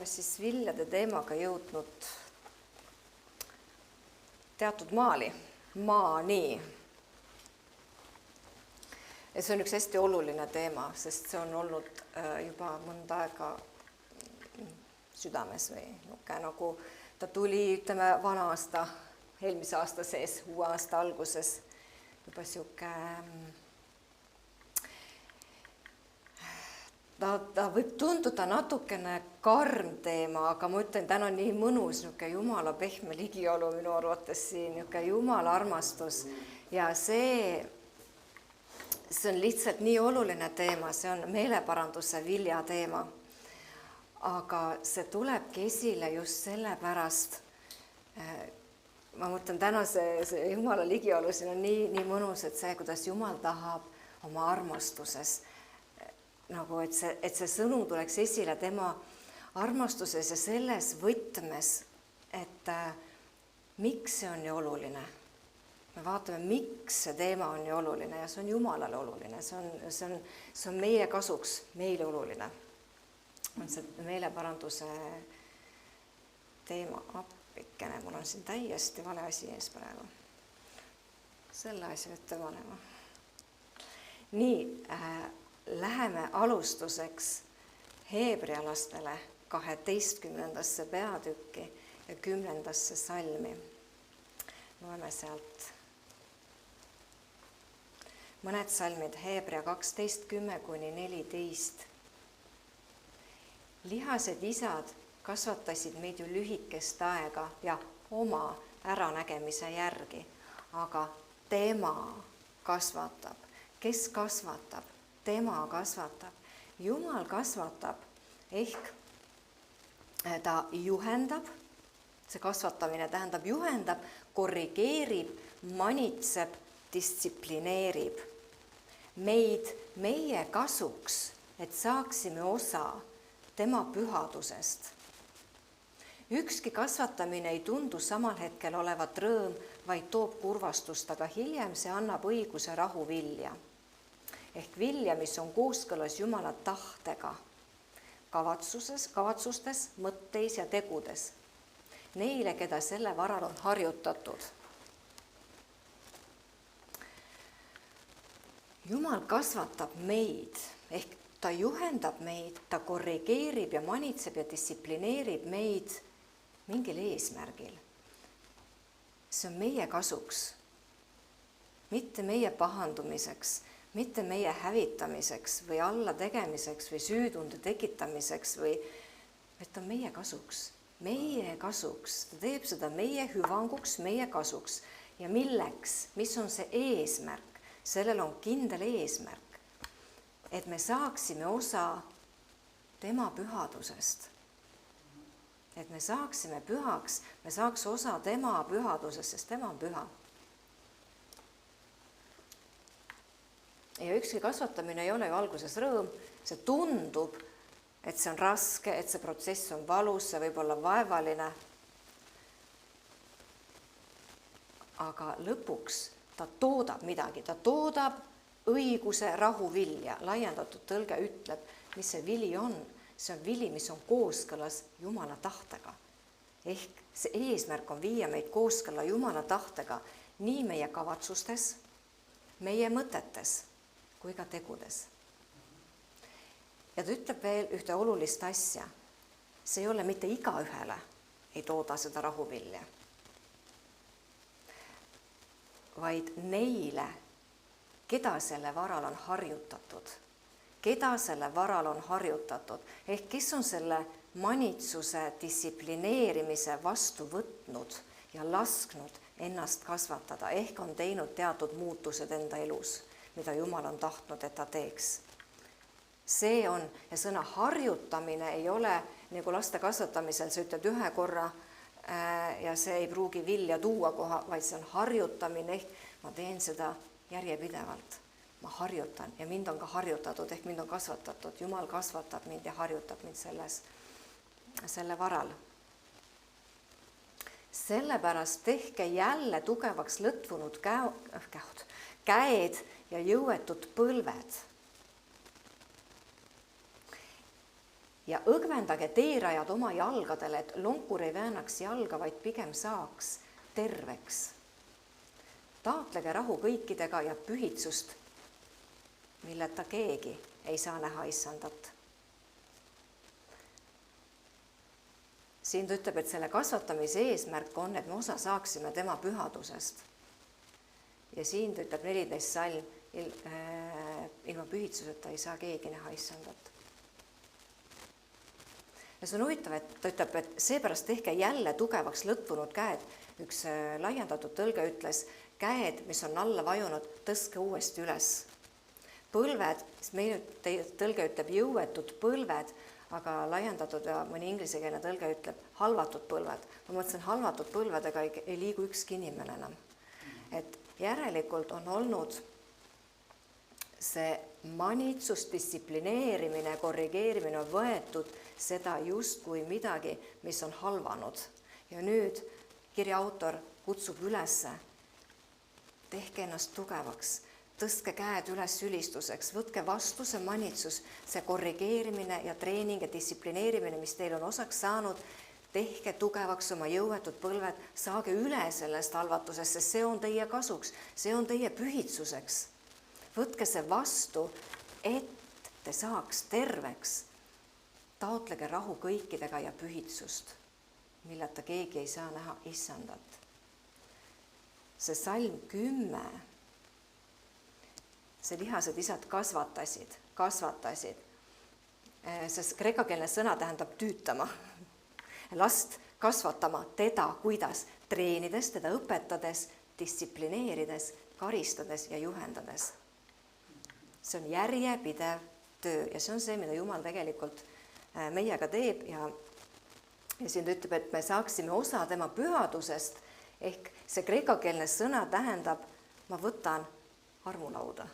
oleme siis viljade teemaga jõudnud teatud maani. Ja see on üks hästi oluline teema, sest see on olnud juba mõnda aega südames või nagu ta tuli, ütleme, vana aasta, eelmise aasta sees, uue aasta alguses juba sihuke ta võib tunduda natukene karm teema, aga ma ütlen, täna on nii mõnus niisugune Jumala pehme ligiolu minu arvates siin, niisugune Jumala armastus ja see on lihtsalt nii oluline teema, see on meeleparanduse vilja teema. Aga see tulebki esile just sellepärast, ma mõtlen, täna see Jumala ligiolu siin on nii mõnus, et see, kuidas Jumal tahab oma armastuses nagu, et see sõnum tuleks esile tema armastuses ja selles võtmes, et miks see on nii oluline. Me vaatame, miks see teema on nii oluline ja see on Jumalale oluline, see on meie kasuks, meile oluline. On see meeleparanduse teema appikene, mul on siin täiesti vale asi ees praegu. Selle asja ette panema. Nii, läheme alustuseks heebrealastele 12. peatükki ja 10. salmi. Loeme sealt mõned salmid, Heebrea 12:10-14. Lihased isad kasvatasid meid ju lühikest aega ja oma äranägemise järgi, aga tema kasvatab. Kes kasvatab? Tema kasvatab. Jumal kasvatab ehk ta juhendab, see kasvatamine tähendab juhendab, korrigeerib, manitseb, distsiplineerib meid meie kasuks, et saaksime osa tema pühadusest. Ükski kasvatamine ei tundu samal hetkel olevat rõõm, vaid toob kurvastust, aga hiljem see annab õiguse rahu vilja. Ehk vilja, mis on kooskõlas Jumala tahtega, kavatsustes, mõtteis ja tegudes. Neile, keda selle varal on harjutatud. Jumal kasvatab meid, ehk ta juhendab meid, ta korrigeerib ja manitseb ja distsiplineerib meid mingil eesmärgil. See on meie kasuks, mitte meie pahandumiseks, mitte meie hävitamiseks või allategemiseks või süütunde tekitamiseks või et on meie kasuks. Meie kasuks. Ta teeb seda meie hüvanguks, meie kasuks. Ja milleks? Mis on see eesmärk? Sellel on kindel eesmärk, et me saaksime osa tema pühadusest. Et me saaksime pühaks, me saaks osa tema pühadusest, sest tema on püha. Ja ükski kasvatamine ei ole ju alguses rõõm, see tundub, et see on raske, et see protsess on valus, see võib olla vaevaline. Aga lõpuks ta toodab midagi, ta toodab õiguse rahu vilja. Laiendatud tõlge ütleb, mis see vili on. See on vili, mis on kooskõlas Jumala tahtega. Ehk see eesmärk on viia meid kooskõlla Jumala tahtega nii meie kavatsustes, meie mõtetes kui ka tegudes. Ja ta ütleb veel ühte olulist asja. See ei ole mitte igaühele, ei tooda seda rahuvilja, vaid neile, keda selle varal on harjutatud. Keda selle varal on harjutatud, ehk kes on selle manitsuse, distsiplineerimise vastu võtnud ja lasknud ennast kasvatada, ehk on teinud teatud muutused enda elus, mida Jumal on tahtnud, et ta teeks. See on, ja sõna harjutamine ei ole, nagu laste kasvatamisel, sa ütled ühe korra ja see ei pruugi vilja tuua koha, vaid see on harjutamine, ehk ma teen seda järjepidevalt. Ma harjutan ja mind on ka harjutatud, ehk mind on kasvatatud. Jumal kasvatab mind ja harjutab mind selle varal. Sellepärast tehke jälle tugevaks lõtvunud käed ja jõuetud põlved. ja õgvendage teerajad oma jalgadele, et lonkur ei väänaks jalga, vaid pigem saaks terveks. Taotlege rahu kõikidega ja pühitsust, milleta keegi ei saa näha issandat. Siin ta ütleb, et selle kasvatamise eesmärk on, et me osa saaksime tema pühadusest. Ja siin ta ütleb 14 salm, ilma pühitsuseta ei saa keegi näha issandat. Ja see on huvitav, et ta ütleb, et seepärast tehke jälle tugevaks lõtvunud käed. Üks laiendatud tõlge ütles, käed, mis on alla vajunud, tõstke uuesti üles. Põlved, meil tõlge ütleb jõuetud põlved, aga laiendatud ja mõni inglisekeelne tõlge ütleb halvatud põlved. Ma mõtlesin, halvatud põlvedega ei liigu ükski inimene enam. Et järelikult on olnud see manitsus, distsiplineerimine, korrigeerimine on võetud seda justkui midagi, mis on halvanud. Ja nüüd kirja autor kutsub ülesse, tehke ennast tugevaks, tõstke käed üles ülistuseks, võtke vastu see manitsus, see korrigeerimine ja treening ja distsiplineerimine, mis teil on osaks saanud, tehke tugevaks oma jõuetud põlved, saage üle sellest halvatusest, sest see on teie kasuks, see on teie pühitsuseks. Võtke see vastu, et te saaks terveks. Taotlege rahu kõikidega ja pühitsust, milleta keegi ei saa näha issandat. See salm 10, see lihased isad kasvatasid. Sest kreekakeelne sõna tähendab tüütama. Last kasvatama teda, kuidas treenides, teda õpetades, distsiplineerides, karistades ja juhendades. See on järjepidev töö ja see on see, mida Jumal tegelikult meiega teeb ja siin ta ütleb, et me saaksime osa tema pühadusest ehk see kreekakeelne sõna tähendab, ma võtan armulauda.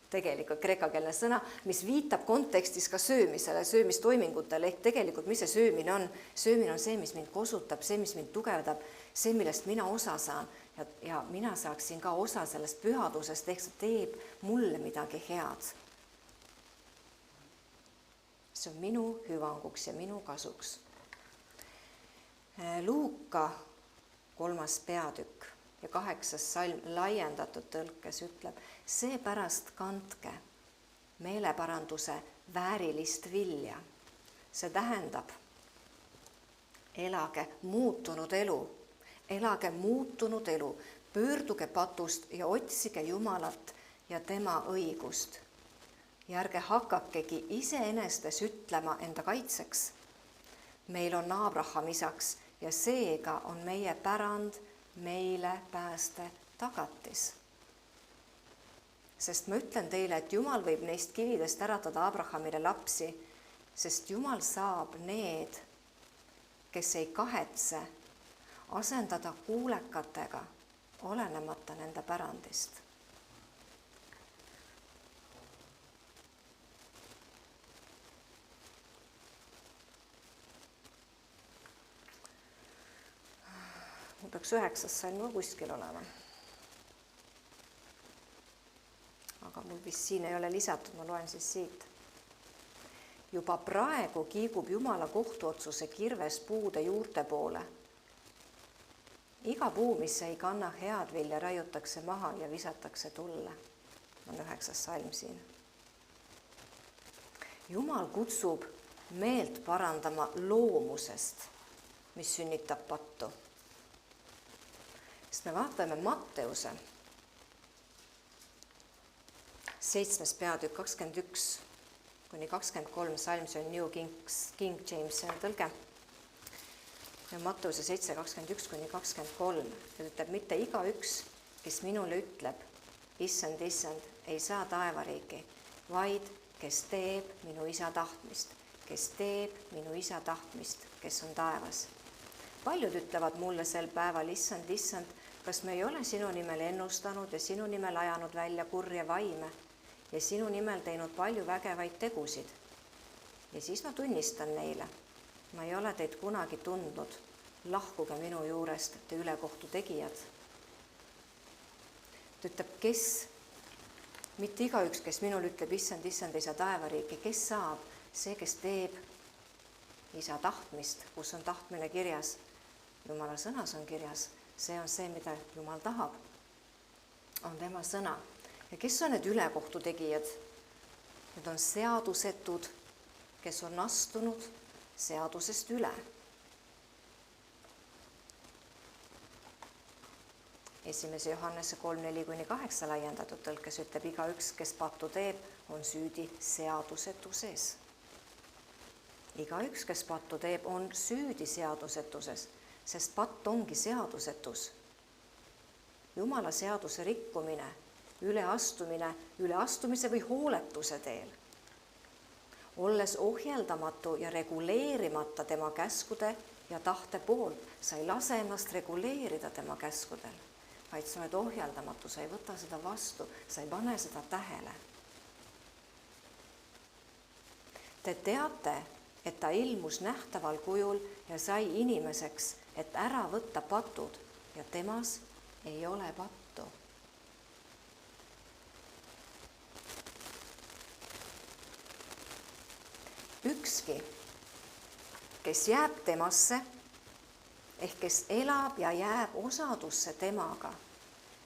Tegelikult kreekakeelne sõna, mis viitab kontekstis ka söömisele, söömistoimingutele ehk tegelikult, mis see söömine on? Söömine on see, mis mind kosutab, see, mis mind tugevdab, see, millest mina osa saan ja mina saaksin ka osa sellest pühadusest ehk see teeb mulle midagi head. See on minu hüvanguks ja minu kasuks. Luuka 3. peatükk ja 8. salm laiendatud tõlkes ütleb, seepärast kandke meeleparanduse väärilist vilja. See tähendab, elage muutunud elu, pöörduge patust ja otsige Jumalat ja tema õigust. Ja ärge hakakegi iseenestes ütlema enda kaitseks. Meil on Abraham isaks ja seega on meie pärand meile pääste tagatis. Sest ma ütlen teile, et Jumal võib neist kividest äratada Abrahamile lapsi, sest Jumal saab need, kes ei kahetse, asendada kuulekatega, olenemata nende pärandist. Mul peaks 9. salm kuskil olema. Aga mul vist siin ei ole lisatud, ma loen siis siit. Juba praegu kiigub Jumala kohtuotsuse kirves puude juurte poole. Iga puu, mis ei kanna head vilja, raiutakse maha ja visatakse tulle. On 9. salm siin. Jumal kutsub meelt parandama loomusest, mis sünnitab pattu. Sest me vaatame Matteuse 7. peatükk 21 kuni 23 salm, see on New King James tõlge. Ja Matteuse 7, 21 kuni 23 ütleb, mitte igaüks, kes minule ütleb, issand, issand, ei saa taevariiki, vaid kes teeb minu isa tahtmist, kes on taevas. Paljud ütlevad mulle sel päeval, issand, issand, kas me ei ole sinu nimel ennustanud ja sinu nimel ajanud välja kurje vaime ja sinu nimel teinud palju vägevaid tegusid. Ja siis ma tunnistan neile, ma ei ole teid kunagi tundnud, lahkuge minu juurest, te ülekohtu tegijad. Ta ütleb, kes, mitte igaüks, kes minul ütleb, issand, issand, ei saa taevariiki, kes saab, see, kes teeb isa tahtmist, kus on tahtmine kirjas, Jumala sõnas on kirjas, see on see, mida Jumal tahab, on tema sõna. Ja kes on need ülekohtu tegijad? Need on seadusetud, kes on astunud seadusest üle. Esimese Johannese 3:4-8 laiendatud tõlkes ütleb, igaüks, kes pattu teeb, on süüdi seadusetuses. Igaüks, kes pattu teeb, on süüdi seadusetuses, sest patt ongi seadusetus. Jumala seaduse rikkumine, üleastumise või hooletuse teel. Olles ohjeldamatu ja reguleerimata tema käskude ja tahte poolt, sa ei lase ennast reguleerida tema käskudel, vaid sa oled ohjeldamatu, sa ei võta seda vastu, sa ei pane seda tähele. Te teate, et ta ilmus nähtaval kujul ja sai inimeseks, et ära võtta patud ja temas ei ole pattu. Ükski, kes jääb temasse, ehk kes elab ja jääb osadusse temaga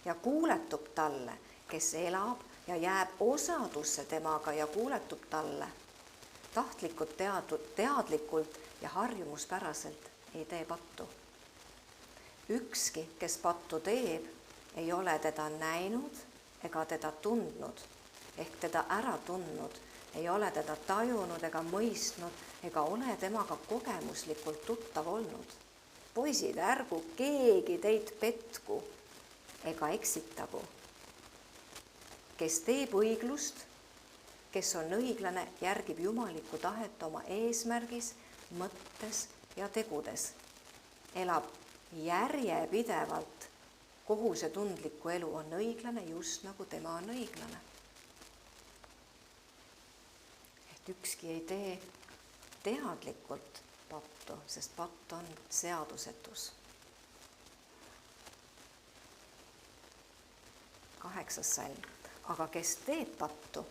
ja kuuletub talle, kes elab ja jääb osadusse temaga ja kuuletub talle, teadlikult ja harjumuspäraselt ei tee pattu. Ükski, kes pattu teeb, ei ole teda näinud ega teda tundnud, ehk teda ära tundnud, ei ole teda tajunud ega mõistnud ega ole temaga kogemuslikult tuttav olnud. Poisid, ärgu keegi teid petku ega eksitagu. Kes teeb õiglust, kes on õiglane, järgib jumalikku tahet oma eesmärgis, mõttes ja tegudes. Elab järjepidevalt kohusetundlikku elu, on õiglane just nagu tema on õiglane. Et ükski ei tee teadlikult pattu, sest patt on seadusetus. 8. salm. Aga kes teeb pattu,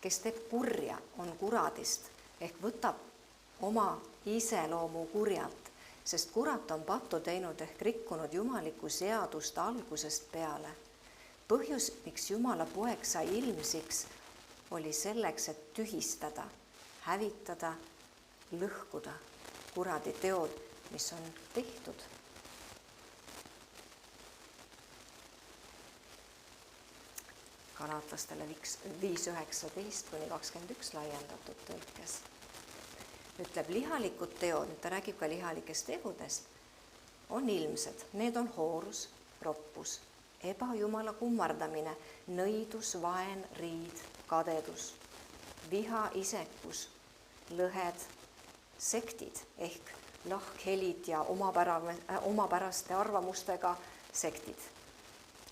kes teeb kurja, on kuradist ehk võtab oma iseloomu kurjalt, sest kurat on pattu teinud ehk rikkunud jumalikku seadust algusest peale. Põhjus, miks Jumala poeg sai ilmsiks, oli selleks, et tühistada, hävitada, lõhkuda kuradi teod, mis on tehtud. Galatlastele 5:19-21 laiendatud tõlkes ütleb, lihalikud teod, ta räägib ka lihalikest tegudest, on ilmsed. Need on hoorus, roppus, ebajumala kummardamine, nõidus, vaen, riid, kadedus, viha, isekus, lõhed, sektid ehk lahkhelid ja omapäraste arvamustega sektid,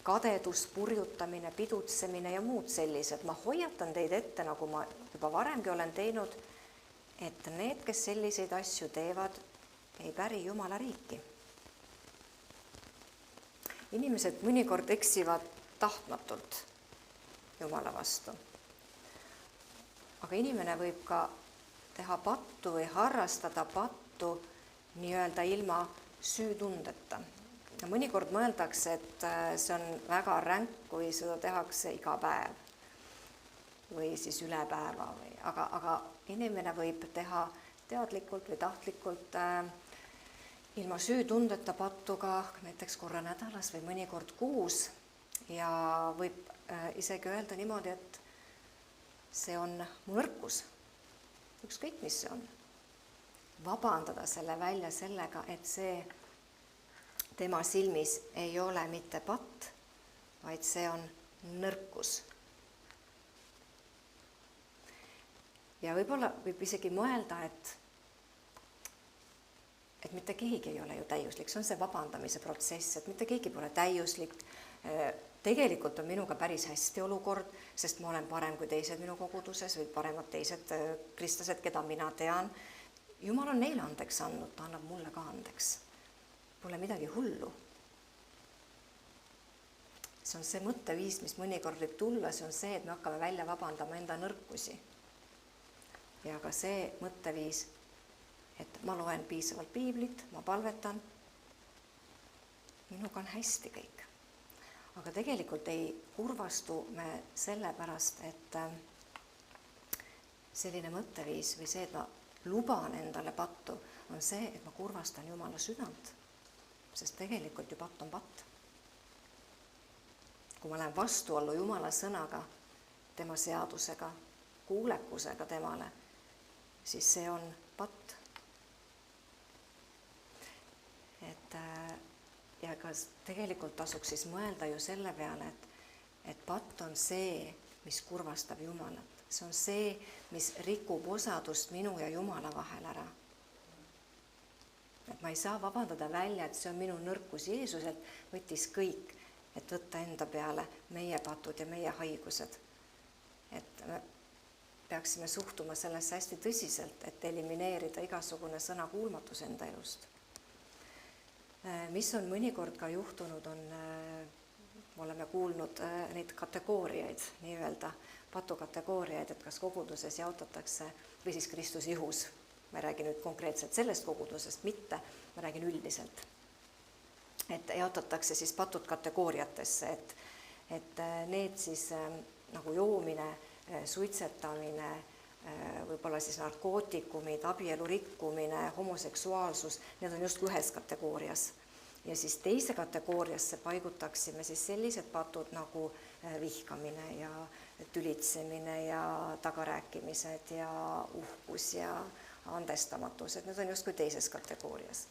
kadedus, purjutamine, pidutsemine ja muud sellised. Ma hoiatan teid ette, nagu ma juba varemgi olen teinud, et need, kes selliseid asju teevad, ei päri Jumala riiki. Inimesed mõnikord eksivad tahtmatult Jumala vastu. Aga inimene võib ka teha pattu või harrastada pattu nii-öelda ilma süütundeta. Ja mõnikord mõeldakse, et see on väga ränk, kui seda tehakse iga päev või siis üle päeva. Aga inimene võib teha teadlikult või tahtlikult ilma süütundeta pattu ka näiteks korra nädalas või mõnikord kuus ja võib isegi öelda niimoodi, et see on mu nõrkus, ükskõik mis see on. Vabandada selle välja sellega, et see tema silmis ei ole mitte patt, vaid see on nõrkus. Ja võib-olla võib isegi mõelda, et mitte keegi ei ole ju täiuslik, see on see vabandamise protsess, et mitte keegi pole täiuslik. Tegelikult on minuga päris hästi olukord, sest ma olen parem kui teised minu koguduses või paremad teised kristlased, keda mina tean. Jumal on neile andeks andnud, ta annab mulle ka andeks. Pole midagi hullu. See on see mõtteviis, mis mõnikord võib tulla, see on see, et me hakkame välja vabandama enda nõrkusi. Ja ka see mõtteviis et ma loen piisavalt piiblit, ma palvetan, minuga on hästi kõik. Aga tegelikult ei kurvastu me sellepärast, et selline mõtteviis või see, et ma luban endale pattu, on see, et ma kurvastan Jumala südant, sest tegelikult ju patt on patt. Kui ma lähen vastuollu Jumala sõnaga, tema seadusega, kuulekusega temale, siis see on patt. Ja ka tegelikult tasuks siis mõelda ju selle peale, et patt on see, mis kurvastab Jumalat. See on see, mis rikub osadust minu ja Jumala vahel ära. Et ma ei saa vabandada välja, et see on minu nõrkus. Jeesuselt võttis kõik, et võtta enda peale meie patud ja meie haigused. Et me peaksime suhtuma sellesse hästi tõsiselt, et elimineerida igasugune sõnakuulmatus enda elust. Mis on mõnikord ka juhtunud, oleme kuulnud neid kategooriaid, nii-öelda patukategooriaid, et kas koguduses jaotatakse või siis Kristuse ihus. Ma ei räägi nüüd konkreetselt sellest kogudusest, mitte, ma räägin üldiselt. Et jaotatakse siis patud kategooriatesse, et need siis nagu joomine, suitsetamine, võib-olla siis narkootikumid, abielu rikkumine, homoseksuaalsus, need on just ühes kategoorias. Ja siis teise kategooriasse paigutaksime siis sellised patud nagu vihkamine ja tülitsemine ja tagarääkimised ja uhkus ja andestamatus, et need on justkui teises kategoorias.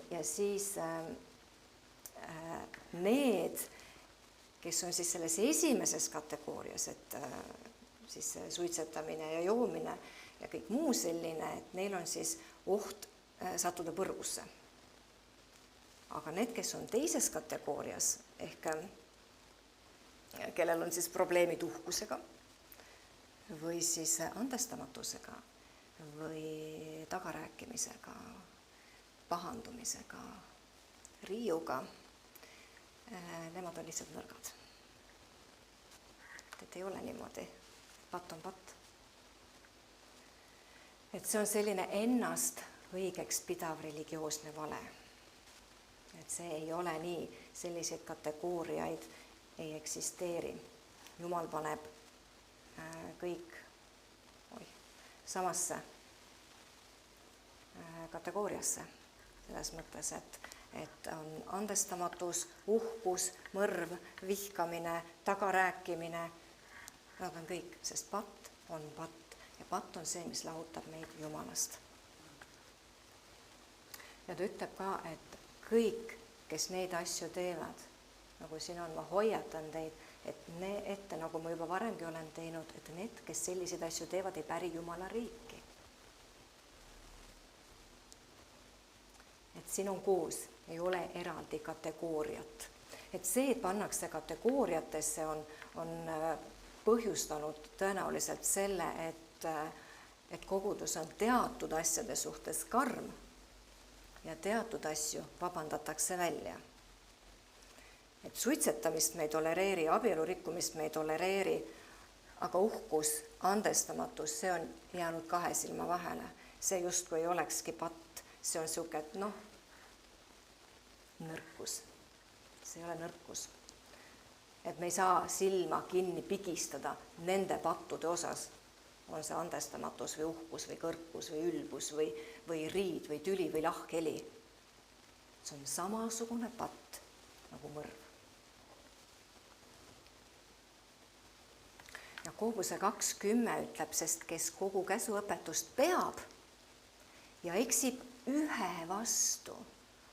Ja siis need, kes on siis selles esimeses kategoorias, et siis suitsetamine ja joomine ja kõik muu selline, et neil on siis oht sattuda põrgusse. Aga need, kes on teises kategoorias, ehk kellel on siis probleemid uhkusega või siis andestamatusega või tagarääkimisega, pahandumisega, riiuga, nemad on lihtsalt nõrgad. Et ei ole niimoodi. Patt on patt. Et see on selline ennast õigeks pidav religioosne vale. Et see ei ole nii, selliseid kategooriaid ei eksisteeri. Jumal paneb kõik samasse kategooriasse. Selles mõttes, et on andestamatus, uhkus, mõrv, vihkamine, tagarääkimine. Nad on kõik, sest patt on patt ja patt on see, mis lahutab meid Jumalast. Ja ta ütleb ka, et kõik, kes neid asju teevad, nagu siin on, ma hoiatan teid, et nagu ma juba varemgi olen teinud, et need, kes selliseid asju teevad, ei päri Jumala riiki. Et siin on koos, ei ole eraldi kategooriat. Et see, et pannakse kategooriatesse, on põhjustanud tõenäoliselt selle, et kogudus on teatud asjade suhtes karm ja teatud asju vabandatakse välja. Et suitsetamist me ei tolereeri, abielu rikkumist me ei tolereeri, aga uhkus, andestamatus, see on jäänud kahe silma vahele. See justkui ei olekski patt, see on siuke, et nõrkus. See ei ole nõrkus. Et me ei saa silma kinni pigistada nende pattude osas, on see andestamatus või uhkus või kõrkus või ülbus või riid või tüli või lahkheli. See on samasugune patt nagu mõrv. Jakobuse 2:10 ütleb, sest kes kogu käsuõpetust peab ja eksib ühe vastu,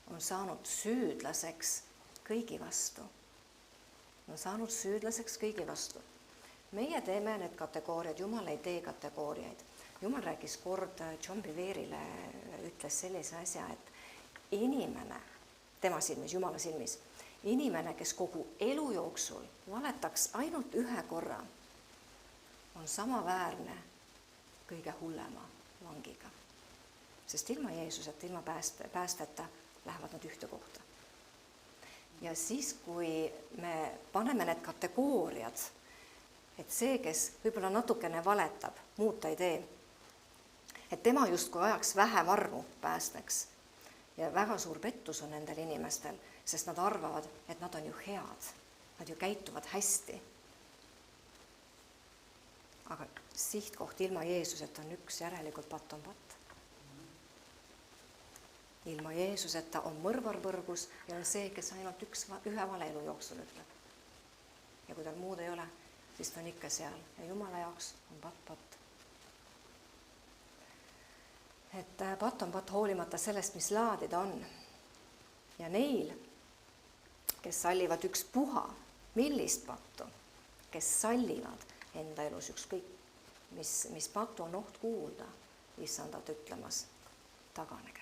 on saanud süüdlaseks kõigi vastu. On saanud süüdlaseks kõigi vastu. Meie teeme need kategooriad, Jumal ei tee kategooriaid. Jumal rääkis kord John Beverile, ütles sellise asja, et inimene, tema silmis, Jumala silmis, inimene, kes kogu elu jooksul valetaks ainult ühe korra, on samaväärne kõige hullema vangiga. Sest ilma Jeesuseta, ilma päästeta lähevad nad ühte kohta. Ja siis, kui me paneme need kategooriad, et see, kes võib-olla natukene valetab, muud ta ei tee, et tema justkui ajaks vähem armu päästeks. Ja väga suur pettus on nendel inimestel, sest nad arvavad, et nad on ju head, nad ju käituvad hästi. Aga sihtkoht ilma Jeesuseta on üks, järelikult patt on patt. Ilma Jeesuseta on mõrvar põrgus ja on see, kes ainult ühe vale elu jooksul ütleb. Ja kui tal muud ei ole, siis ta on ikka seal ja Jumala jaoks on patt patt. Et patt on patt hoolimata sellest, mis laadi ta on. Ja neil, kes sallivad ükspuha, millist pattu, kes sallivad enda elus ükskõik, mis patu on oht kuulda, issandat ütlemas, taganege.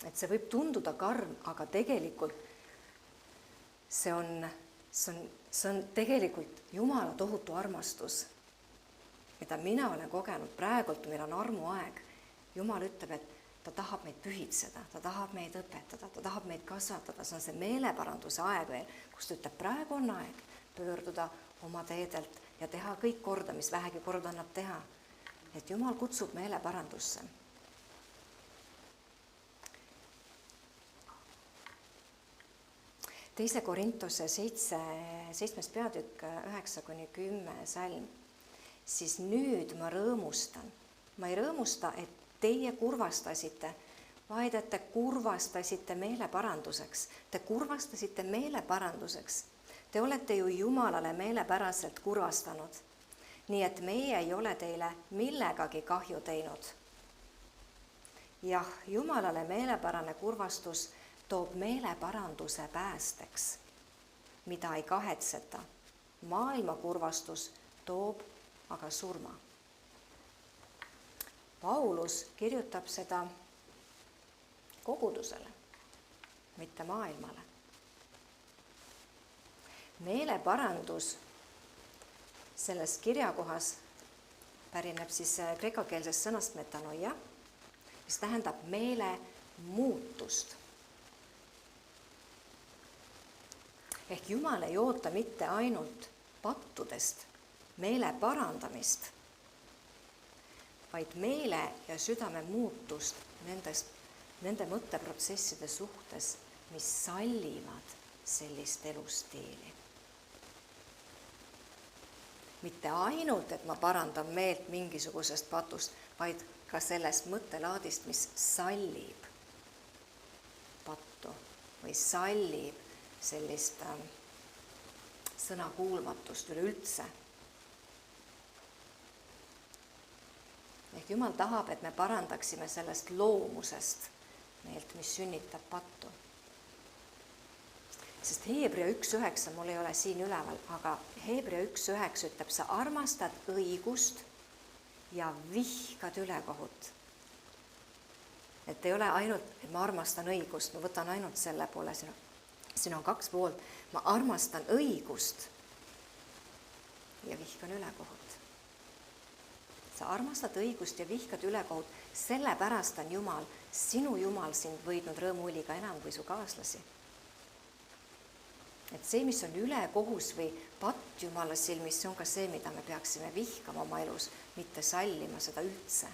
Et see võib tunduda karm, aga tegelikult see on tegelikult Jumala tohutu armastus, mida mina olen kogenud praegult, meil on armuaeg. Jumal ütleb, et ta tahab meid pühitseda, ta tahab meid õpetada, ta tahab meid kasvatada, see on see meeleparanduse aeg veel, kus ta ütleb, praegu on aeg pöörduda oma teedelt ja teha kõik korda, mis vähegi korda annab teha. Et Jumal kutsub meeleparandusse. Teise Korintuse 7. peatükk 9-10 salm. Siis nüüd ma rõõmustan. Ma ei rõõmusta, et teie kurvastasite, vaid et te kurvastasite meeleparanduseks. Te kurvastasite meeleparanduseks. Te olete ju Jumalale meelepäraselt kurvastanud. Nii et meie ei ole teile millegagi kahju teinud. Jah, Jumalale meelepärane kurvastus toob meeleparanduse päästeks, mida ei kahetseta. Maailma kurvastus toob aga surma. Paulus kirjutab seda kogudusele, mitte maailmale. Meeleparandus selles kirjakohas pärineb siis kreekakeelsest sõnast metanoia, mis tähendab meele muutust. Ehk Jumal ei oota mitte ainult pattudest meele parandamist, vaid meele ja südame muutust nende mõtteprotsesside suhtes, mis sallivad sellist elustiili. Mitte ainult, et ma parandan meelt mingisugusest patust, vaid ka sellest mõttelaadist, mis sallib pattu või sallib sellist sõnakuulmatust üleüldse. Ehk Jumal tahab, et me parandaksime sellest loomusest meelt, mis sünnitab pattu. Sest Heebrea 1.9, mul ei ole siin üleval, aga Heebrea 1.9 ütleb, sa armastad õigust ja vihkad ülekohut. Et ei ole ainult, et ma armastan õigust, ma võtan ainult selle poole, siin on kaks poolt, ma armastan õigust ja vihkan ülekohut. Sa armastad õigust ja vihkad ülekohut, sellepärast on Jumal, sinu Jumal sind võidnud rõõmuuliga enam kui su kaaslasi. Et see, mis on ülekohus või patt Jumala silmis, see on ka see, mida me peaksime vihkama oma elus, mitte sallima seda üldse.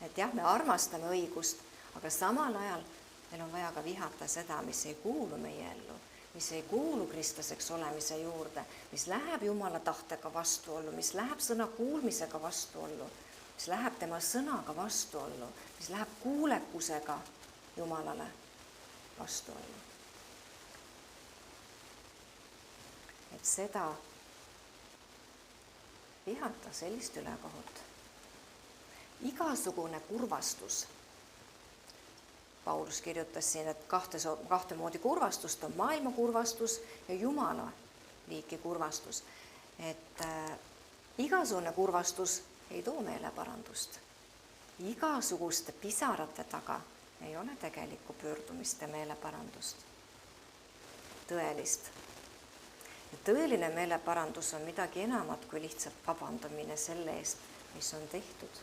Et jah, me armastame õigust, aga samal ajal meil on vaja ka vihata seda, mis ei kuulu meie ellu, mis ei kuulu kristlaseks olemise juurde, mis läheb Jumala tahtega vastuollu, mis läheb sõna kuulmisega vastuollu, mis läheb tema sõnaga vastuollu, mis läheb kuulekusega Jumalale vastuollu. Et seda vihata, sellist ülekohut. Igasugune kurvastus. Paulus kirjutas siin, et kahte moodi kurvastust on maailma kurvastus ja Jumala liiki kurvastus. Et igasugune kurvastus ei too meeleparandust. Igasuguste pisarate taga ei ole tegelikku pöördumist ja meeleparandust. Tõelist. Ja tõeline meeleparandus on midagi enamat kui lihtsalt vabandamine selle eest, mis on tehtud.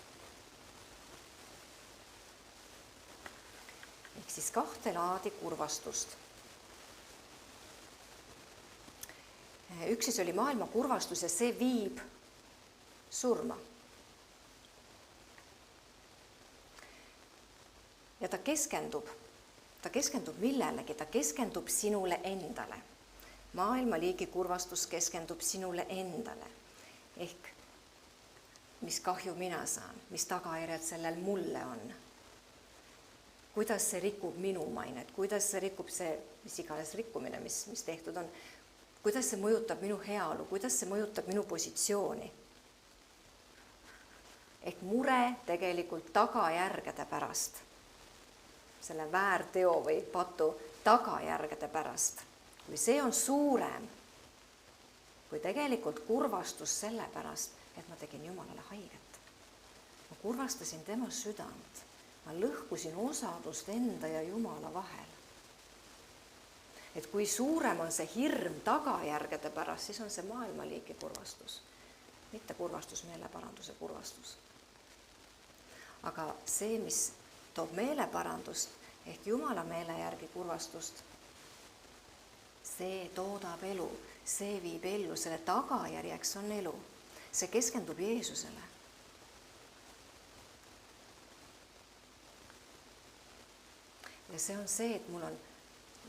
Ehk siis kahte laadi kurvastust. Üks siis oli maailma kurvastus ja see viib surma. Ja ta keskendub millelegi, ta keskendub sinule endale. Maailmaliigi kurvastus keskendub sinule endale. Ehk mis kahju mina saan, mis tagajärjed sellel mulle on. Kuidas see rikub minu mainet, kuidas see rikub see, mis iganes rikkumine, mis tehtud on. Kuidas see mõjutab minu heaolu, kuidas see mõjutab minu positsiooni. Ehk mure tegelikult tagajärgede pärast. Selle väärteo või patu tagajärgede pärast. Kui see on suurem, kui tegelikult kurvastus selle pärast, et ma tegin Jumalale haiget. Ma kurvastasin tema südant. Ma lõhkusin osadust enda ja Jumala vahel. Et kui suurem on see hirm tagajärgede pärast, siis on see maailmaliigi kurvastus. Mitte kurvastus, meeleparanduse kurvastus. Aga see, mis toob meeleparandust ehk Jumala meele järgi kurvastust, see toodab elu, see viib ellu, selle tagajärjeks on elu. See keskendub Jeesusele. Ja see on see, et mul on,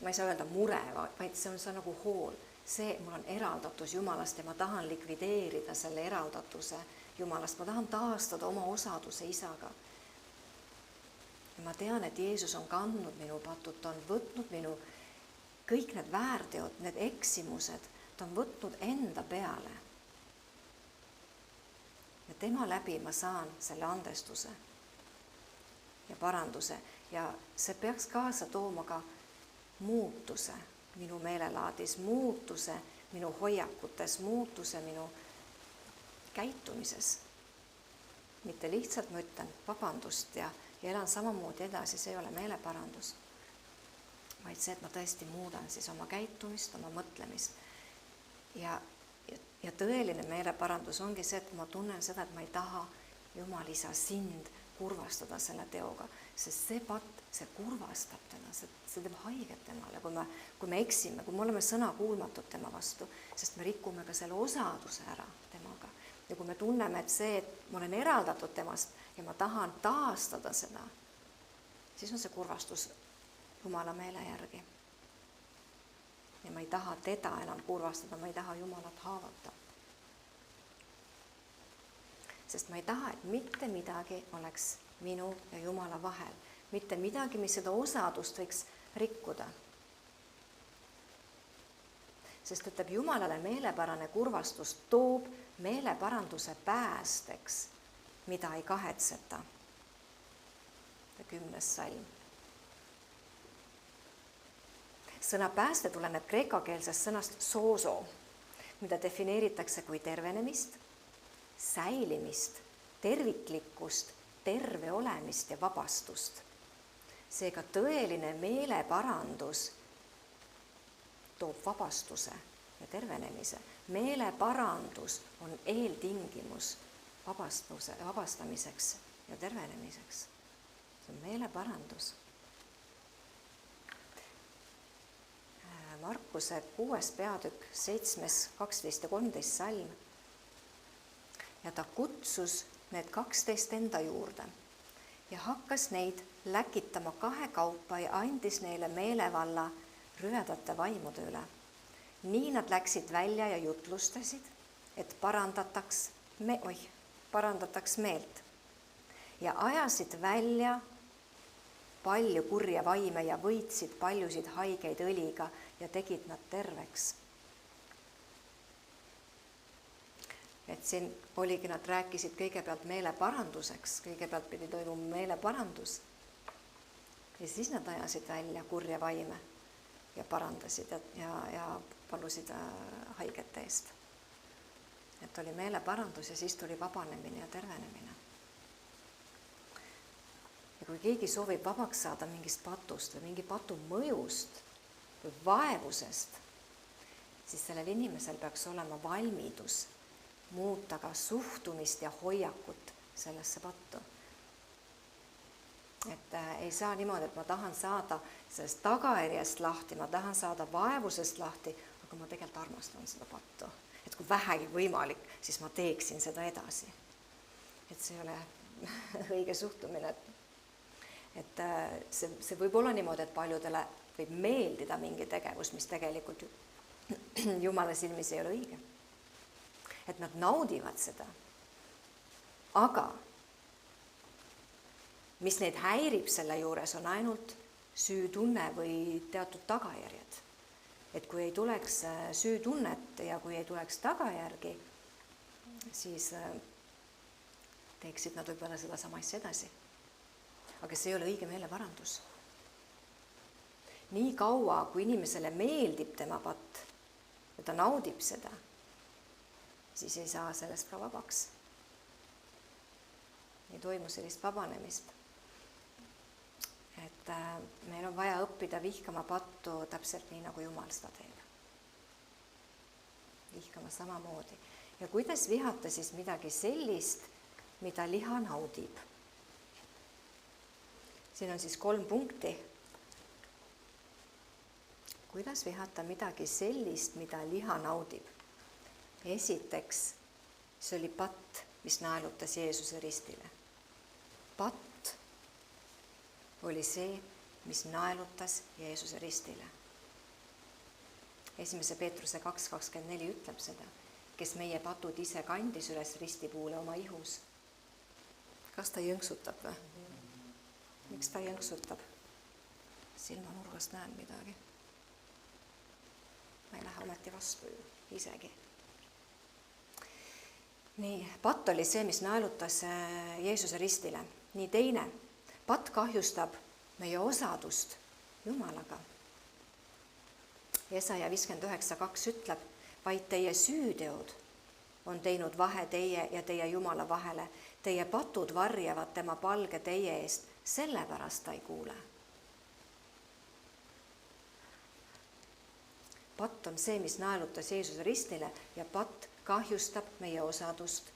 ma ei saa öelda mure, vaid see on nagu hool. See, mul on eraldatus Jumalast ja ma tahan likvideerida selle eraldatuse Jumalast. Ma tahan taastada oma osaduse Isaga. Ja ma tean, et Jeesus on kandnud minu patud, ta on võtnud minu kõik need väärteod, need eksimused, ta on võtnud enda peale. Ja tema läbi ma saan selle andestuse ja paranduse ja see peaks kaasa tooma ka muutuse minu meelelaadis, muutuse minu hoiakutes, muutuse minu käitumises. Mitte lihtsalt ma ütlen vabandust ja elan samamoodi edasi, see ei ole meeleparandus, vaid see, et ma tõesti muudan siis oma käitumist, oma mõtlemist. Ja tõeline meeleparandus ongi see, et ma tunnen seda, et ma ei taha Jumal isa sind kurvastada selle teoga, sest see patt, see kurvastab teda, see teeb haiget temale, kui me eksime, kui me oleme sõna kuulmatud tema vastu, sest me rikume ka selle osaduse ära temaga. Ja kui me tunneme, et see, et ma olen eraldatud temast ja ma tahan taastada seda, siis on see kurvastus Jumala meele järgi. Ja ma ei taha teda enam kurvastada, ma ei taha Jumalat haavata. Sest ma ei taha, et mitte midagi oleks minu ja Jumala vahel. Mitte midagi, mis seda osadust võiks rikkuda. Sest ütleb Jumalale meelepärane kurvastus toob meeleparanduse päästeks, mida ei kahetseta. 10. salm. Sõna pääste tuleneb kreekakeelsest sõnast sooso, mida defineeritakse kui tervenemist, säilimist, terviklikkust, terve olemist ja vabastust. Seega tõeline meeleparandus toob vabastuse ja tervenemise. Meeleparandus on eeltingimus vabastamiseks ja tervenemiseks. See on meeleparandus. Markuse 6. peatükk, 7., 12 ja 13 salm. Ja ta kutsus need 12 enda juurde ja hakkas neid läkitama kahekaupa ja andis neile meelevalla rüvedate vaimude üle. Nii nad läksid välja ja jutlustasid, et parandataks meelt ja ajasid välja palju kurja vaime ja võitsid paljusid haigeid õliga ja tegid nad terveks. Et siin oligi, nad rääkisid kõigepealt meeleparanduseks, kõigepealt pidi toimuma meeleparandus ja siis nad ajasid välja kurja vaime ja parandasid ja palusid haigete eest. Et oli meeleparandus ja siis tuli vabanemine ja tervenemine. Ja kui keegi soovib vabaks saada mingist patust või mingi patu mõjust või vaevusest, siis sellel inimesel peaks olema valmidus muuta ka suhtumist ja hoiakut sellesse pattu. Et ei saa niimoodi, et ma tahan saada sellest tagajärjest lahti, ma tahan saada vaevusest lahti, aga ma tegelikult armastan seda pattu. Et kui vähegi võimalik, siis ma teeksin seda edasi. Et see ei ole õige suhtumine. Et see võib olla niimoodi, et paljudele võib meeldida mingi tegevus, mis tegelikult Jumala silmis ei ole õige. Et nad naudivad seda. Aga mis neid häirib selle juures, on ainult süütunne või teatud tagajärjed. Et kui ei tuleks süütunnet ja kui ei tuleks tagajärgi, siis teeksid nad võib-olla seda sama asja edasi. Aga see ei ole õige meeleparandus. Nii kaua, kui inimesele meeldib tema patt ja ta naudib seda, siis ei saa sellest ka vabaks. Ei toimu sellist vabanemist. Et meil on vaja õppida vihkama pattu täpselt nii, nagu Jumal seda teeb. Vihkama samamoodi. Ja kuidas vihata siis midagi sellist, mida liha naudib? Siin on siis 3 punkti. Kuidas vihata midagi sellist, mida liha naudib? Esiteks, see oli patt, mis naelutas Jeesuse ristile. Patt oli see, mis naelutas Jeesuse ristile. 1. Peetruse 2.24 ütleb seda, kes meie patud ise kandis üles ristipuule oma ihus. Kas ta jõnksutab või? Miks ta jõnksutab? Silmanurgast näen midagi. Ma ei lähe ometi vastu ju, isegi. Nii, patt oli see, mis naelutas Jeesuse ristile. Nii teine, patt kahjustab meie osadust Jumalaga. Jesaja 59.2 ütleb, vaid teie süüteod on teinud vahe teie ja teie Jumala vahele. Teie patud varjavad tema palge teie eest, sellepärast ta ei kuule. Patt on see, mis naelutas Jeesuse ristile ja patt kahjustab meie osadust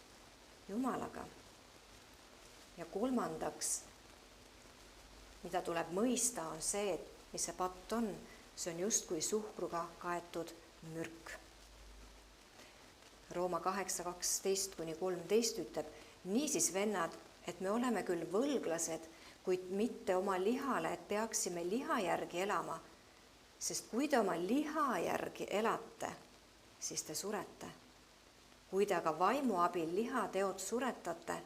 Jumalaga. Ja 3, mida tuleb mõista, on see, et mis see patt on. See on justkui suhkruga kaetud mürk. Rooma 8.12-13 ütleb, niisiis vennad, et me oleme küll võlglased, kuid mitte oma lihale, et peaksime liha järgi elama, sest kui te oma liha järgi elate, siis te surete. Kui te aga vaimu abil liha teod suretate,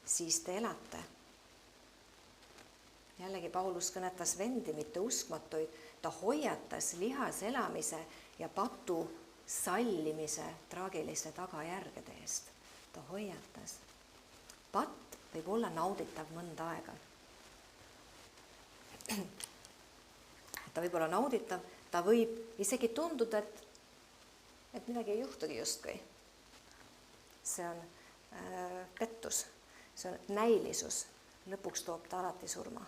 siis te elate. Jällegi Paulus kõnetas vendi, mitte uskmatuid, ta hoiatas lihas elamise ja patu sallimise traagiliste tagajärgede eest. Ta hoiatas. Patt võib olla nauditav mõnda aega. Ta võib olla nauditav, ta võib isegi tunduda, et midagi ei juhtugi justkui. See on pettus, see on näilisus. Lõpuks toob ta alati surma.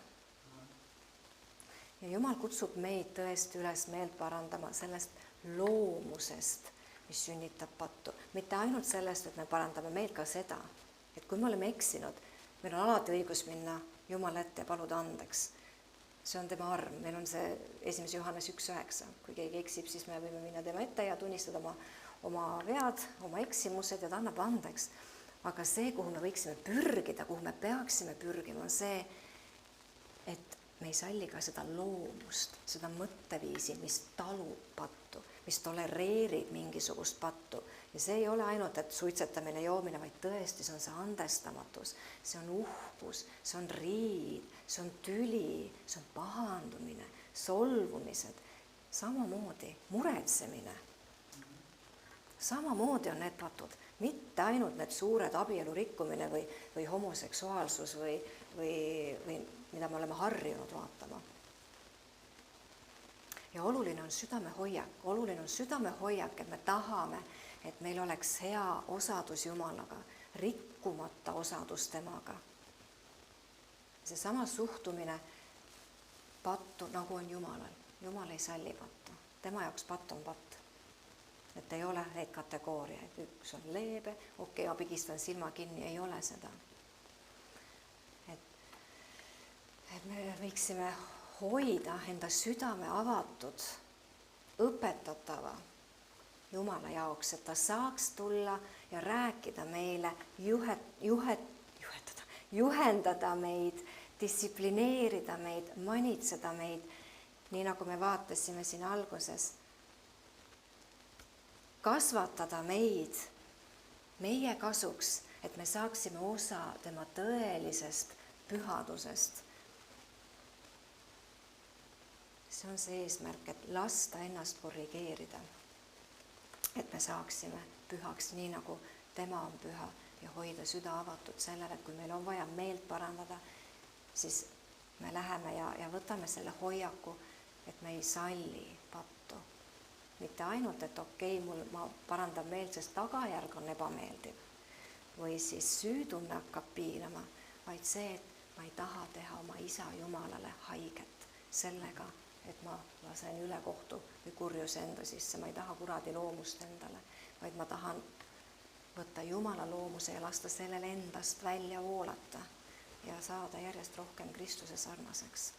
Ja Jumal kutsub meid tõesti üles meelt parandama sellest loomusest, mis sünnitab pattu. Mitte ainult sellest, et me parandame meelt, ka seda, et kui me oleme eksinud, meil on alati õigus minna Jumala ette ja paluda andeks. See on tema arm, meil on see 1. Johannes 1.9. Kui keegi eksib, siis me võime minna tema ette ja tunnistada oma vead, oma eksimused ja ta annab andeks. Aga see, kuhu me võiksime pürgida, kuhu me peaksime pürgima, on see, et me ei salli ka seda loomust, seda mõtteviisi, mis talub pattu, mis tolereerib mingisugust pattu. Ja see ei ole ainult, et suitsetamine, joomine, vaid tõesti, see on see andestamatus, see on uhkus, see on riid, see on tüli, see on pahandumine, solvumised, samamoodi muretsemine. Samamoodi on need patud, mitte ainult need suured abielu rikkumine või homoseksuaalsus või mida me oleme harjunud vaatama. Ja oluline on südamehoiak, et me tahame, et meil oleks hea osadus Jumalaga, rikkumata osadus temaga. Seesama suhtumine pattu, nagu on Jumalal. Jumal ei salli pattu. Tema jaoks patt on patt. Et ei ole neid kategooriaid. Üks on leebe, okei, ma pigistan silma kinni, ei ole seda. Et me võiksime hoida enda südame avatud, õpetatava Jumala jaoks, et ta saaks tulla ja rääkida meile, juhendada meid, distsiplineerida meid, manitseda meid, nii nagu me vaatasime siin alguses. Kasvatada meid meie kasuks, et me saaksime osa tema tõelisest pühadusest. See on see eesmärk, et lasta ennast korrigeerida, et me saaksime pühaks nii, nagu tema on püha ja hoida süda avatud sellele, et kui meil on vaja meelt parandada, siis me läheme ja võtame selle hoiaku, et me ei salli pattu. Mitte ainult, et okei, ma parandan meelt, sest tagajärg on ebameeldiv või siis süütunne hakkab piinama, vaid see, et ma ei taha teha oma isa Jumalale haiget sellega, et ma lasen ülekohtu või kurjuse enda sisse, ma ei taha kuradi loomust endale, vaid ma tahan võtta Jumala loomuse ja lasta sellele endast välja voolata ja saada järjest rohkem Kristuse sarnaseks.